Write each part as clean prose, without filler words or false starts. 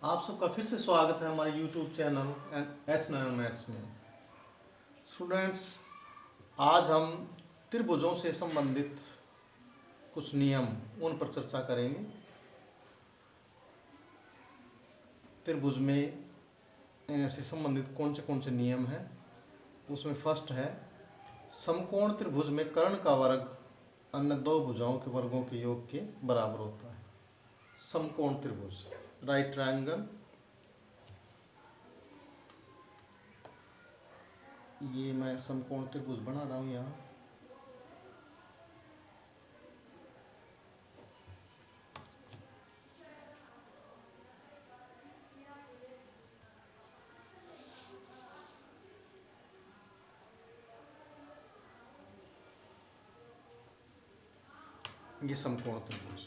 आप सबका फिर से स्वागत है हमारे YouTube channel S Narayan maths में। स्टूडेंट्स, आज हम त्रिभुजों से संबंधित कुछ नियम उन पर चर्चा करेंगे। त्रिभुज में से संबंधित कौन से नियम हैं, उसमें फर्स्ट है समकोण त्रिभुज में कर्ण का वर्ग अन्य दो भुजाओं के वर्गों के योग के बराबर होता है। समकोण त्रिभुज, राइट ट्रायंगल, ये मैं समकोण त्रिभुज बना रहा हूँ यहाँ। ये समकोण त्रिभुज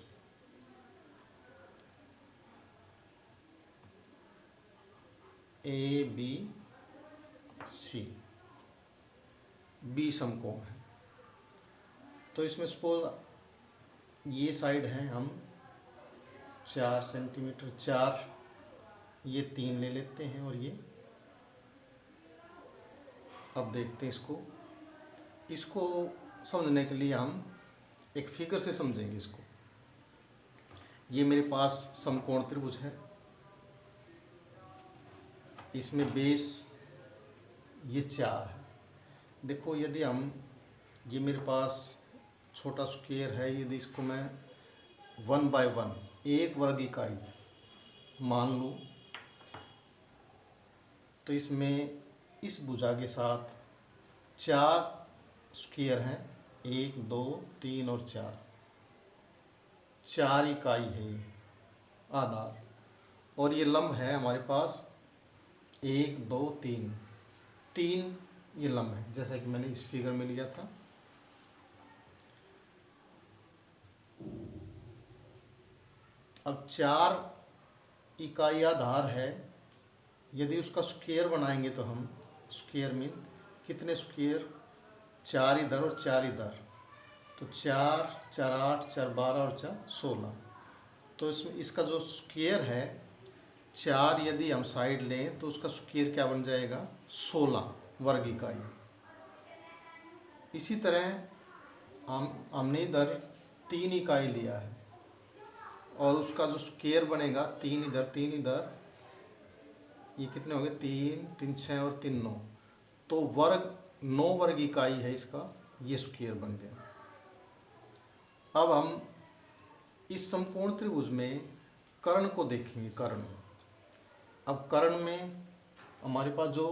ए बी सी, बी समकोण है। तो इसमें सपोज ये साइड है हम 4 सेंटीमीटर, 4, ये 3 ले लेते हैं और ये, अब देखते हैं इसको समझने के लिए हम एक फिगर से समझेंगे इसको। ये मेरे पास समकोण त्रिभुज है, इसमें बेस ये 4 है। देखो, यदि हम, ये मेरे पास छोटा स्क्वायर है, यदि इसको मैं 1/1 एक वर्ग इकाई मान लूँ, तो इसमें इस भुजा के साथ 4 स्क्वायर हैं, 1 2 3 और 4 इकाई है ये आधार, और ये लंब है हमारे पास 1 2 3 ये लंब है, जैसा कि मैंने इस फिगर में लिया था। अब 4 इकाई आधार है, यदि उसका स्क्वायर बनाएंगे तो हम स्क्वायर मीन कितने स्क्वायर, 4 इधर और 4 इधर, तो 4 4 8 4 12 और 4 16। तो इसमें इसका जो स्क्वायर है 4, यदि हम साइड लें तो उसका स्क्वायर क्या बन जाएगा, 16 वर्ग इकाई। इसी तरह हमने इधर 3 इकाई लिया है और उसका जो स्क्वायर बनेगा 3 इधर 3 इधर, ये कितने हो गए, 3 3 6 और 3 9, तो वर्ग 9 वर्ग इकाई है इसका, ये स्क्वायर बन गया। अब हम इस समकोण त्रिभुज में कर्ण को देखेंगे। कर्ण, अब कर्ण में हमारे पास जो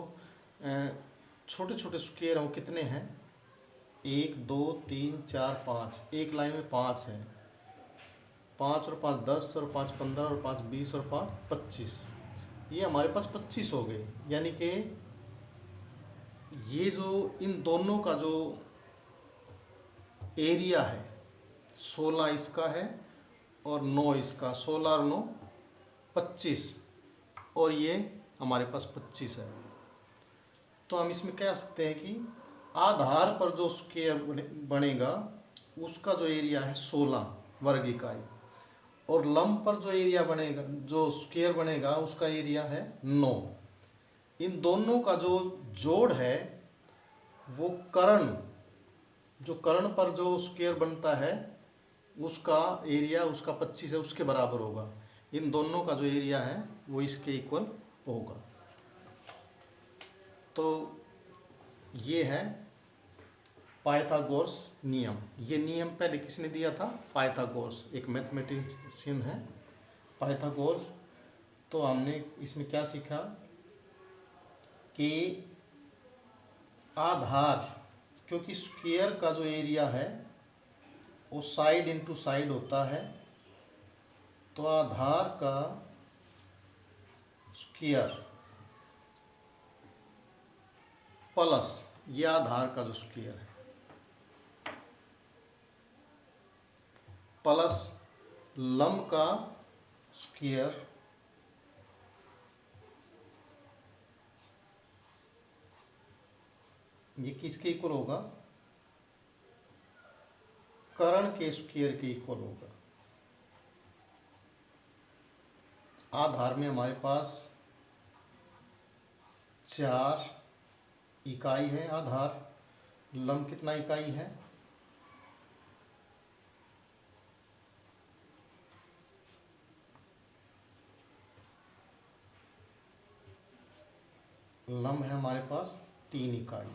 छोटे छोटे स्क्वायर हैं वो कितने हैं, 1 2 3 4 5, एक लाइन में 5 है, 5 और 5 10 और 5 15 और 5 20 और 5 25, ये हमारे पास 25 हो गए। यानी कि ये जो इन दोनों का जो एरिया है 16 इसका है और 9 इसका, 16 और 9 25, और ये हमारे पास 25 है। तो हम इसमें कह सकते हैं कि आधार पर जो स्क्वायर बनेगा उसका जो एरिया है 16 वर्ग इकाई, और लंब पर जो एरिया बनेगा, जो स्क्वायर बनेगा, उसका एरिया है 9। इन दोनों का जो जोड़ है वो कर्ण, जो कर्ण पर जो स्क्वायर बनता है उसका एरिया, उसका 25 है, उसके बराबर होगा। इन दोनों का जो एरिया है वो इसके इक्वल होगा। तो ये है पाइथागोरस नियम। ये नियम पहले किसने दिया था, पाइथागोरस, एक मैथमेटिशियन है पाइथागोरस। तो हमने इसमें क्या सीखा कि आधार, क्योंकि स्क्वायर का जो एरिया है वो साइड इनटू साइड होता है, तो आधार का स्क्वायर प्लस ये आधार का जो स्क्वायर है प्लस लंब का स्क्वायर ये किसके इक्वल होगा, कर्ण के स्क्वायर के इक्वल होगा। आधार में हमारे पास 4 इकाई है आधार। लंब कितना इकाई है? लंब है हमारे पास 3 इकाई।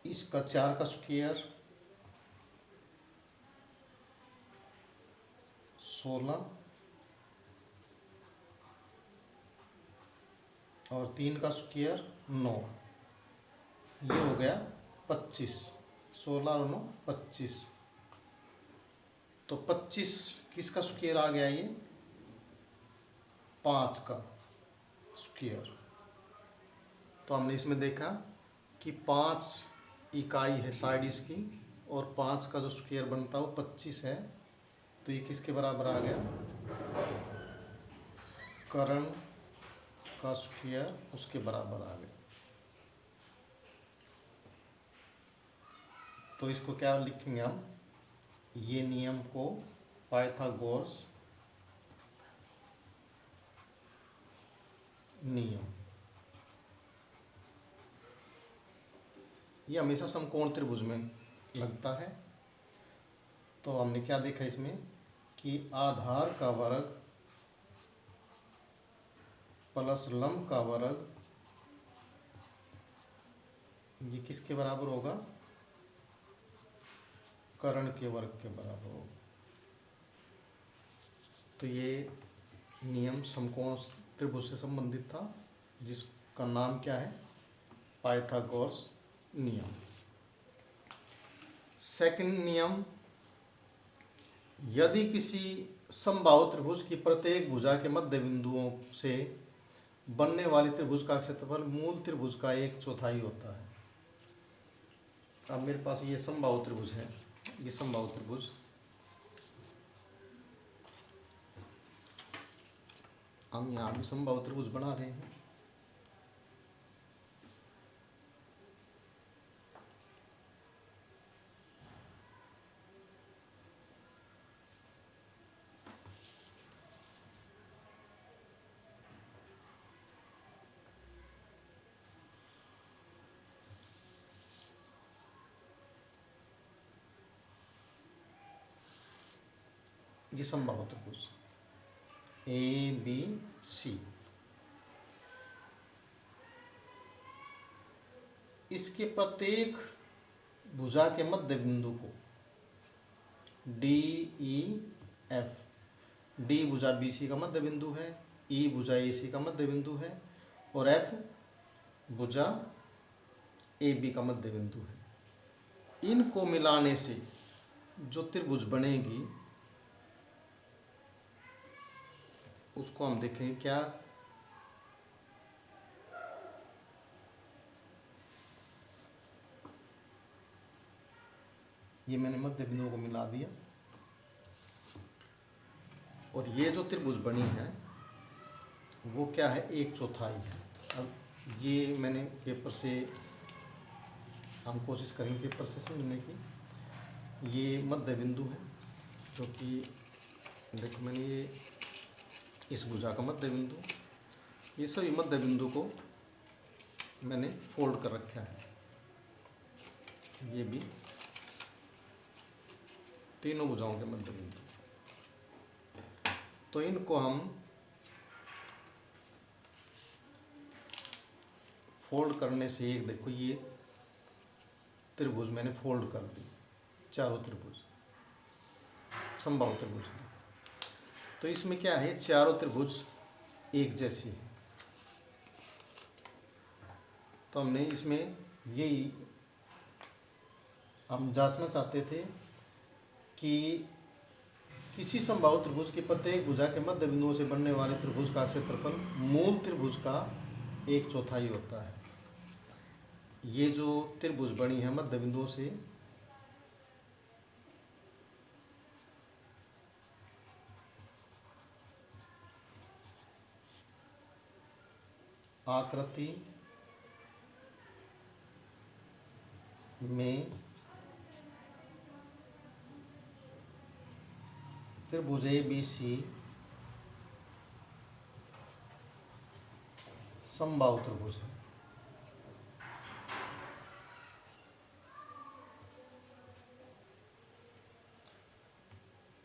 इसका 4 का स्क्वायर 16 और 3 का स्क्वायर 9, ये हो गया 25। 16 और 9 25। तो 25 किसका स्क्वायर आ गया? ये 5 का स्क्वायर। तो हमने इसमें देखा कि 5 इकाई है साइड इसकी, और 5 का जो स्क्वायर बनता है वो 25 है। तो ये किसके बराबर आ गया? कर्ण का स्क्वायर उसके बराबर आ गया। तो इसको क्या लिखेंगे हम? ये नियम को पाइथागोरस नियम। ये हमेशा समकोण त्रिभुज में लगता है। तो हमने क्या देखा इसमें कि आधार का वर्ग प्लस लंब का वर्ग, ये किसके बराबर होगा? कर्ण के वर्ग के बराबर होगा। तो ये नियम समकोण त्रिभुज से संबंधित था, जिसका नाम क्या है? पाइथागोरस नियम। सेकंड नियम, यदि किसी समबाहु त्रिभुज की प्रत्येक भुजा के मध्य बिंदुओं से बनने वाली त्रिभुज का क्षेत्रफल मूल त्रिभुज का 1/4 होता है। अब मेरे पास ये समबाहु त्रिभुज है, ये समबाहु त्रिभुज, हम यहाँ भी समबाहु त्रिभुज बना रहे हैं। ये समबाहु त्रिभुज ABC, इसके प्रत्येक भुजा के मध्य बिंदु को DEF, D भुजा BC का मध्य बिंदु है, E भुजा AC का मध्य बिंदु है, और F भुजा AB का मध्य बिंदु है। इनको मिलाने से जो त्रिभुज बनेगी उसको हम देखेंगे क्या? ये मैंने मध्य बिंदुओं को मिला दिया, और ये जो त्रिभुज बनी है वो क्या है? 1/4 है। अब ये मैंने पेपर से, हम कोशिश करेंगे पेपर से समझने की। ये मध्य बिंदु है, क्योंकि देखो मैंने ये इस भुजा का मध्य बिंदु, ये सभी मध्य बिंदु को मैंने फोल्ड कर रखा है। ये भी तीनों भुजाओं के मध्य बिंदु। तो इनको हम फोल्ड करने से, एक देखो ये त्रिभुज मैंने फोल्ड कर दी, चारों त्रिभुज समबाहु त्रिभुज है। तो इसमें क्या है? चारों त्रिभुज एक जैसी है। तो हमने इसमें यही हम जांचना चाहते थे कि किसी समबाहु त्रिभुज की प्रत्येक भुजा के मध्य बिंदुओं से बनने वाले त्रिभुज का क्षेत्रफल मूल त्रिभुज का 1/4 होता है। ये जो त्रिभुज बनी है मध्य बिंदुओं से, आकृति में त्रिभुज ए बी सी समबाहु त्रिभुज है।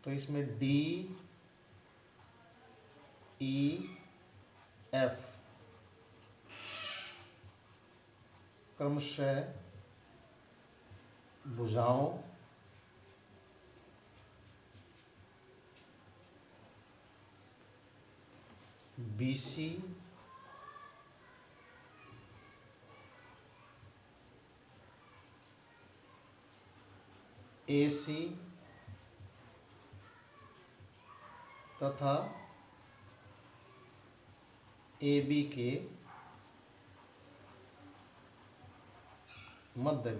तो इसमें डी ई एफ क्रमशः भुजाओं बी सी ए सी तथा ए बी के मध्य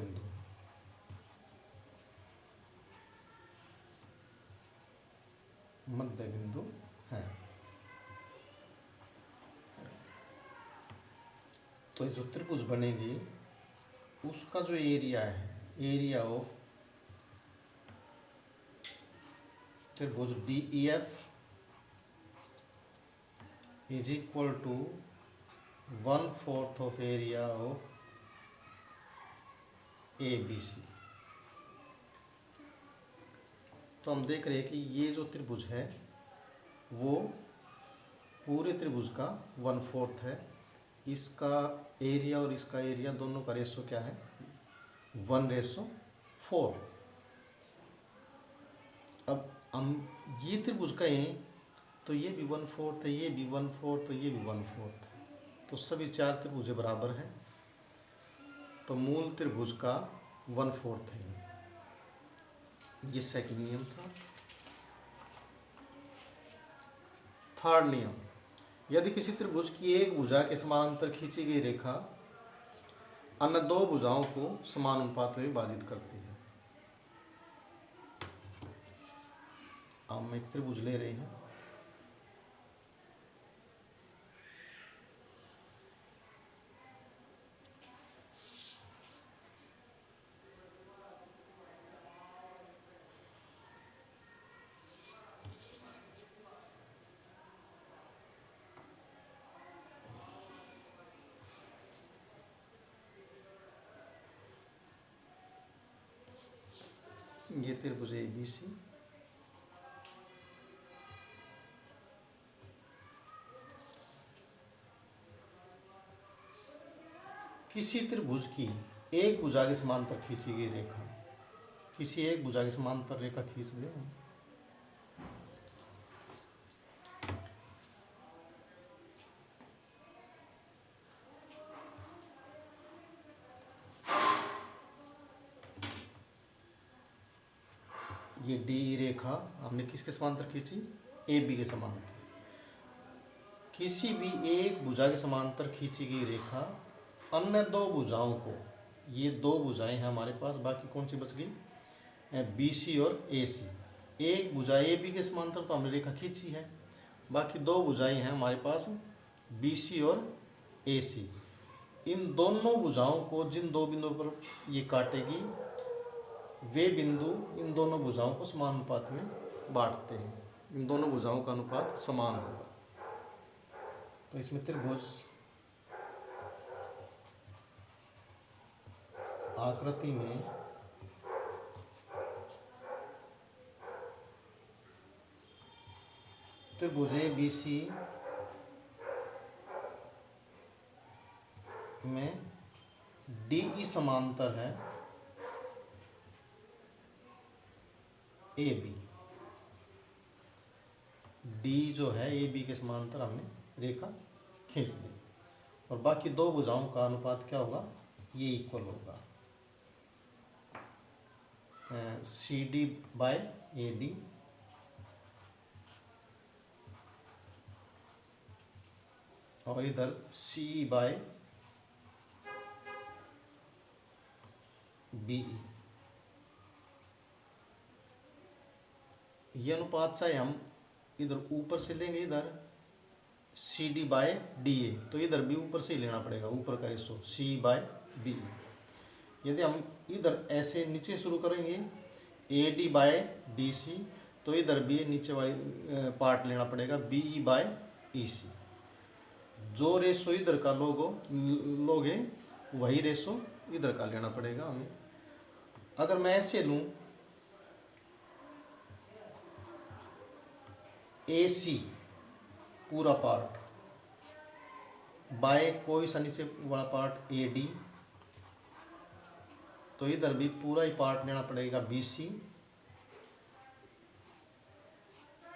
बिंदु है। तो जो त्रिभुज बनेगी उसका जो एरिया है, एरिया ऑफ त्रिभुज D E F is equal to 1/4 of area of A B C. तो हम देख रहे हैं कि ये जो त्रिभुज है वो पूरे त्रिभुज का 1/4 है। इसका एरिया और इसका एरिया दोनों का रेशो क्या है, 1/4। अब हम ये त्रिभुज कहें तो ये भी 1/4 है, ये भी 1/4, तो ये भी 1/4 है। तो सभी चार त्रिभुज बराबर हैं। तो मूल त्रिभुज का 1/4 है। ये सेकंड नियम था। थर्ड नियम, यदि किसी त्रिभुज की एक भुजा के समानांतर खींची गई रेखा अन्य दो भुजाओं को समान अनुपात में विभाजित करती है। अब हम एक त्रिभुज ले रहे हैं। ये त्रिभुज ए बी सी, किसी त्रिभुज की एक भुजा के समांतर खींची गई रेखा, किसी एक भुजा के समांतर रेखा खींच ले। ये डी रेखा हमने किसके समांतर खींची, ए बी के समांतर। किसी भी एक भुजा के समांतर खींची गई रेखा अन्य दो भुजाओं को, ये दो भुजाएं हैं हमारे पास, बाकी कौन सी बच गई, बी सी और ए सी। एक भुजा ए बी के समांतर तो हमने रेखा खींची है, बाकी दो भुजाएं हैं हमारे पास बी सी और ए सी। इन दोनों भुजाओं को जिन दो बिंदुओं पर ये काटेगी वे बिंदु इन दोनों भुजाओं को समान अनुपात में बांटते हैं। इन दोनों भुजाओं का अनुपात समान होगा। तो इसमें त्रिभुज आकृति में त्रिभुज ए बी सी में डी ई समांतर है ए बी। डी जो है ए बी के समांतर हमने रेखा खींच ली, और बाकी दो भुजाओं का अनुपात क्या होगा, ये इक्वल होगा C D by A D और इधर सी बाय बी। ये अनुपात चाहे हम इधर ऊपर से लेंगे, इधर C D by D A, तो इधर भी ऊपर से ही लेना पड़ेगा, ऊपर का रेशो सी बाय बी। यदि हम इधर ऐसे नीचे शुरू करेंगे A D by D C, तो इधर भी नीचे वाली पार्ट लेना पड़ेगा बी ई बाय ई सी। जो रेशो इधर का लोगे वही रेशो इधर का लेना पड़ेगा हमें। अगर मैं ऐसे लूँ ए सी पूरा पार्ट बाय कोई सा नीचे वाला पार्ट ए डी, तो इधर भी पूरा ही पार्ट लेना पड़ेगा B C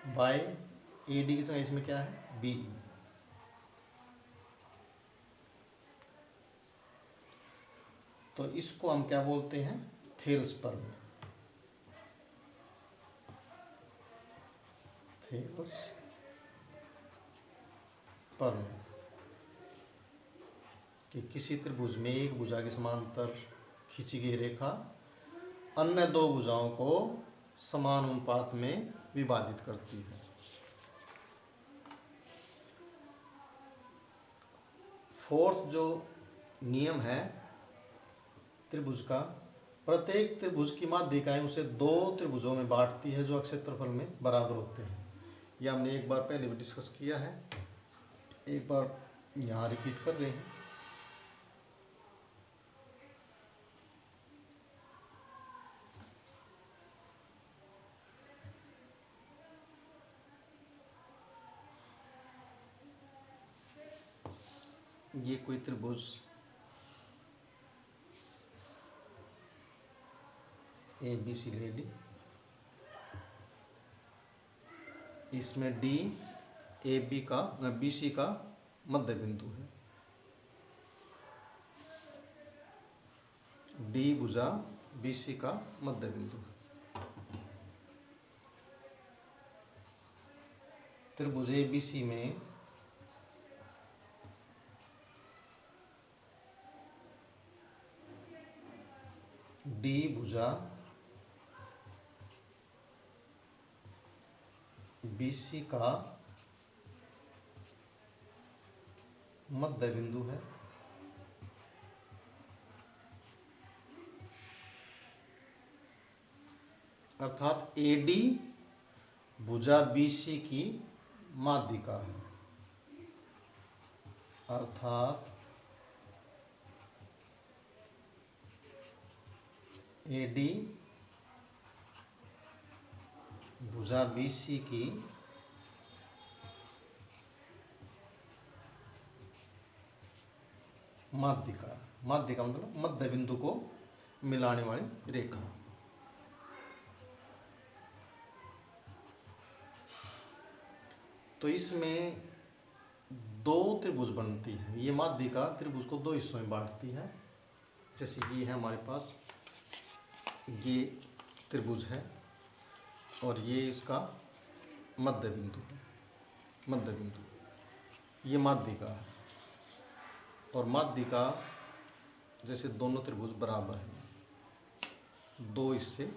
by A D की जगह इसमें क्या है बी ई। तो इसको हम क्या बोलते हैं थेल्स पर्म। थेल्स पर्म कि किसी त्रिभुज में एक भुजा के समांतर खींची गई रेखा अन्य दो भुजाओं को समान अनुपात में विभाजित करती है। फोर्थ जो नियम है त्रिभुज का, प्रत्येक त्रिभुज की माध्यिकाएं उसे दो त्रिभुजों में बांटती है जो क्षेत्रफल में बराबर होते हैं। यह हमने एक बार पहले भी डिस्कस किया है, एक बार यहाँ रिपीट कर रहे हैं। ये कोई त्रिभुज ए बी सी ले ली, इसमें डी ए बी का बी सी का मध्य बिंदु है। डी भुजा बी सी का मध्य बिंदु है। त्रिभुज ए बी सी में डी भुजा बी सी का मध्य बिंदु है। अर्थात ए डी भुजा बी सी की माध्यिका है। अर्थात ए डी भुजा बी सी की माध्यिका, माध्यिका मतलब मध्य बिंदु को मिलाने वाली रेखा। तो इसमें दो त्रिभुज बनती है। ये माध्यिका त्रिभुज को दो हिस्सों में बांटती है। जैसे ये है हमारे पास, ये त्रिभुज है और ये इसका मध्य बिंदु है। मध्य बिंदु ये माध्यिका है। और माध्यिका जैसे दोनों त्रिभुज बराबर हैं, दो हिस्से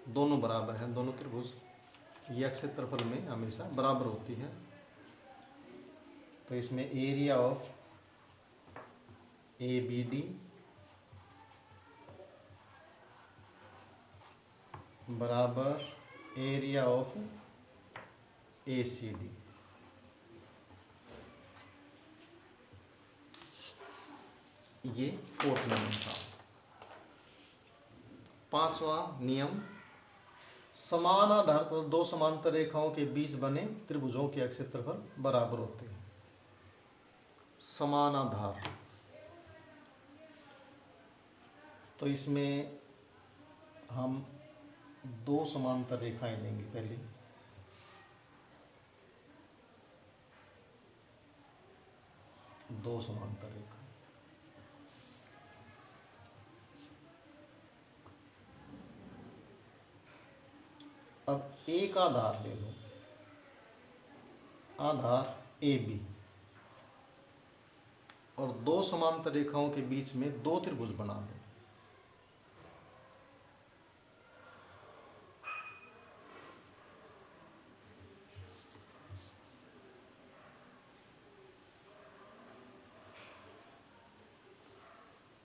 दोनों बराबर हैं, दोनों त्रिभुज यह क्षेत्रफल में हमेशा बराबर होती है। तो इसमें area of A B D बराबर area of A C D. ये फोर्थ नियम था। पांचवा नियम, समान आधार तथा दो समांतर रेखाओं के बीच बने त्रिभुजों के क्षेत्रफल बराबर होते हैं। समान आधार, तो इसमें हम दो समांतर रेखाएं लेंगे। पहले दो समांतर रेखा, अब एक आधार ले लो, आधार ए बी, और दो समांतर रेखाओं के बीच में दो त्रिभुज बना लो।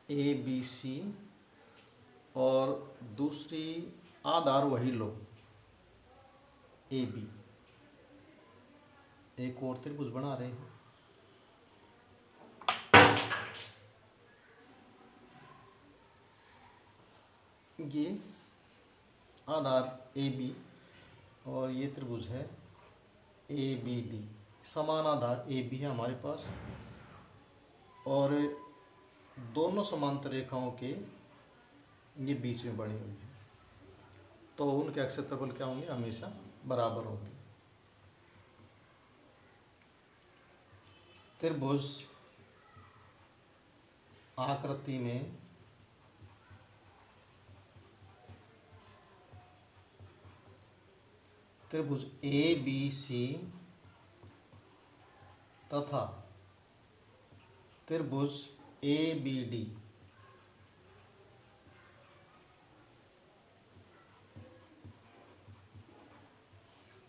ए बी सी, और दूसरी आधार वही लो, ए बी। एक और त्रिभुज बना रहे हैं। ये आधार ए बी और ये त्रिभुज है ए बी डी। समान आधार ए बी है हमारे पास और दोनों समांतर रेखाओं के ये बीच में बनी हुई है, तो उनके क्षेत्रफल क्या होंगे? हमेशा बराबर होंगे। त्रिभुज आकृति में त्रिभुज ए बी सी तथा त्रिभुज ए बी डी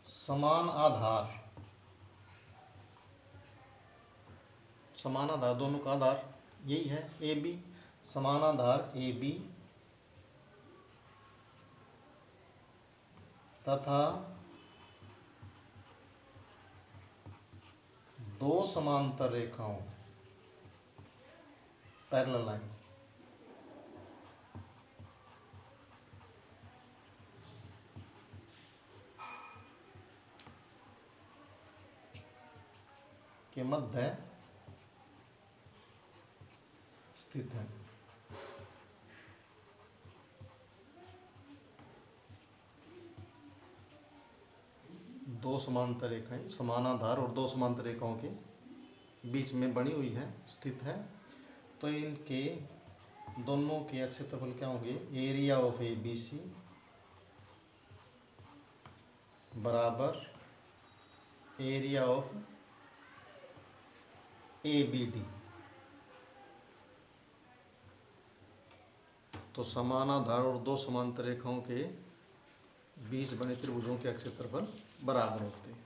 समान आधार दोनों का आधार यही है ए बी, समान आधार ए बी तथा दो समांतर रेखाओं पैरेलल लाइंस के मध्य स्थित है। दो समांतर रेखाएं समान आधार और दो समांतर रेखाओं के बीच में बनी हुई है, स्थित है, तो इनके दोनों के क्षेत्रफल क्या होंगे? Area of A B C बराबर area of A B D. तो समान आधार और दो समांतर रेखाओं के बीच बने त्रिभुजों के क्षेत्रफल बराबर होते हैं।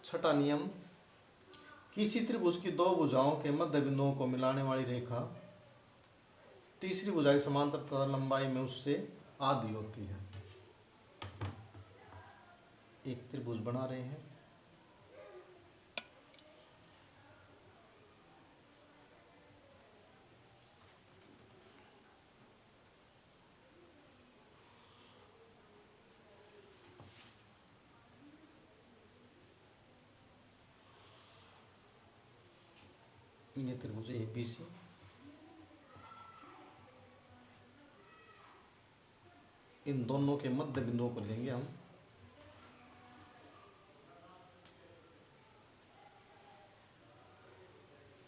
छठा नियम, किसी त्रिभुज की दो भुजाओं के मध्य बिंदुओं को मिलाने वाली रेखा तीसरी भुजा की समांतर तथा लंबाई में उससे आधी होती है। एक त्रिभुज बना रहे हैं, ये त्रिभुज ए बी सी, इन दोनों के मध्य बिंदुओं को लेंगे हम।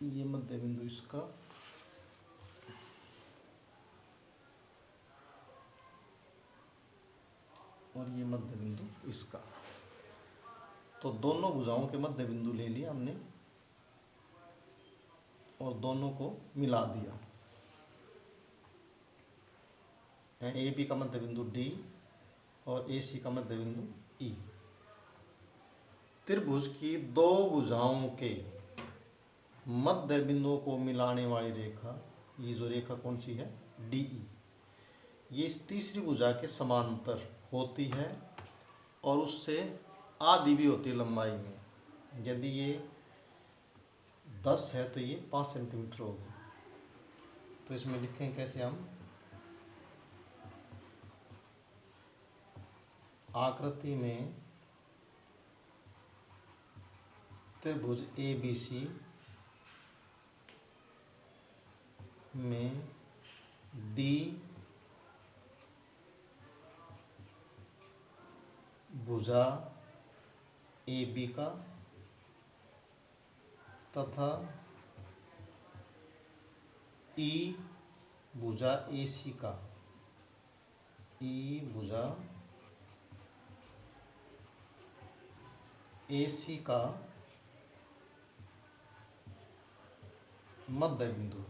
ये मध्य बिंदु इसका और ये मध्य बिंदु इसका, तो दोनों भुजाओं के मध्य बिंदु ले लिया हमने और दोनों को मिला दिया। ए बी का मध्य बिंदु डी और ए सी का मध्य बिंदु ई। त्रिभुज की दो भुजाओं के मध्य बिंदुओं को मिलाने वाली रेखा, ये जो रेखा कौन सी है? D E. ये इस तीसरी भुजा के समांतर होती है और उससे आधी भी होती है लंबाई में। यदि ये 10 है तो ये 5 सेंटीमीटर होगी। तो इसमें लिखें कैसे हम? आकृति में त्रिभुज ए बी सी में डी भुजा ए बी का तथा ई भुजा ए सी का, ई भुजा ए सी का मध्य बिंदु।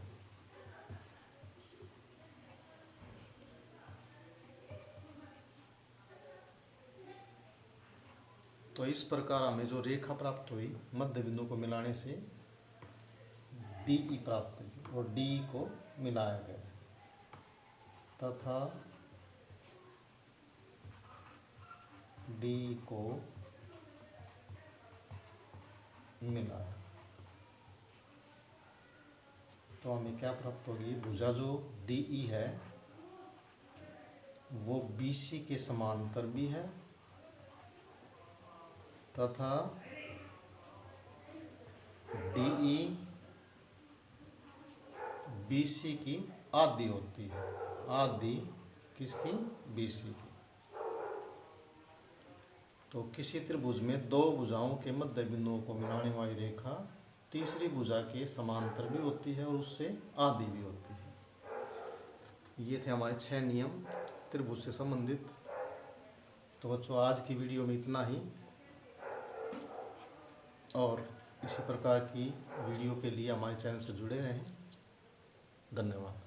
तो इस प्रकार हमें जो रेखा प्राप्त हुई मध्य बिंदु को मिलाने से डी ई प्राप्त हुई और डी को मिलाया गया तथा डी को मिला है, तो हमें क्या प्राप्त होगी, भुजा जो डी ई है वो बी सी के समांतर भी है तथा डी ई बी सी की आधी होती है, आधी किसकी, बी सी की। तो किसी त्रिभुज में दो भुजाओं के मध्य बिंदुओं को मिलाने वाली रेखा तीसरी भुजा के समांतर भी होती है और उससे आधी भी होती है। ये थे हमारे 6 नियम त्रिभुज से संबंधित। तो बच्चों आज की वीडियो में इतना ही, और इसी प्रकार की वीडियो के लिए हमारे चैनल से जुड़े रहें। धन्यवाद।